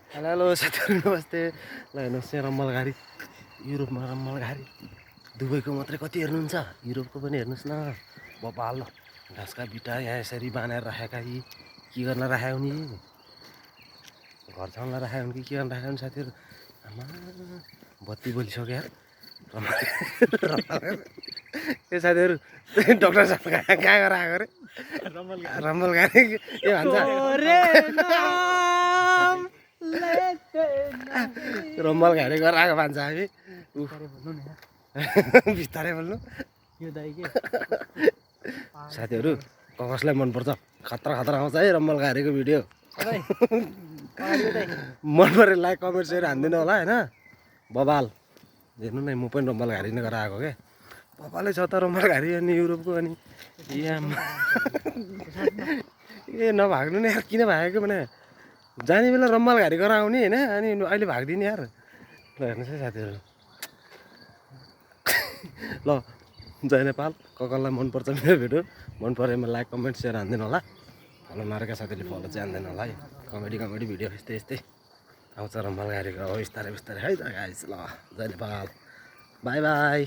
Hello hello साथीहरू नमस्ते। ल हेर्नुहोस् यहाँ रम्मल घारी, युरोपमा रम्मल घारी। दुबईको मात्रै कति हेर्नुहुन्छ, युरोपको पनि हेर्नुहोस् न। बबाल घाँसका बिटा यहाँ यसरी बाँधेर राखेका यी के गर्न राखेका हुन्, यी घर छाउनलाई राखेका हुन् कि के गर्न राखेका हुन् साथीहरू। आमा बत्ती बोलिसक्यो यार। ए साथीहरू डक्टर साहब कहाँ गएर आएको अरे? रम्मल घारी के भन्छ? रम्मल घारी गरेर आएको भन्छ हामी। बिस्तारै बोल्नु साथीहरू। कसलाई मनपर्छ खतरा खतरा आउँछ है रम्मल घारीको भिडियो। मन पऱ्यो लाइक कमेन्ट सेयर हानिदिनु होला होइन। बबाल हेर्नु न, म पनि रम्मल घारी नै गरेर आएको क्या। बबालै छ त रम्मल घारी अनि युरोपको। अनि यहाँ ए नभाग्नु नि यार, किन भागेको भने जाने बेला रम्मल घारी गरेर आउने होइन, अनि अहिले भागिदिने यार। ल हेर्नुहोस् है साथीहरू। ल जय नेपाल। कसलाई मनपर्छ मेरो भिडियो, मन परेमा लाइक कमेन्ट सेयर हानिदिनु होला। फलो नरहेका साथीले फलो चाहिँ हान्दैन होला है। कमेडी भिडियो यस्तै यस्तै आउँछ रम्मल घारीको। हो बिस्तारै बिस्तारै है त गाइस। ल जय नेपाल, बाई बाई।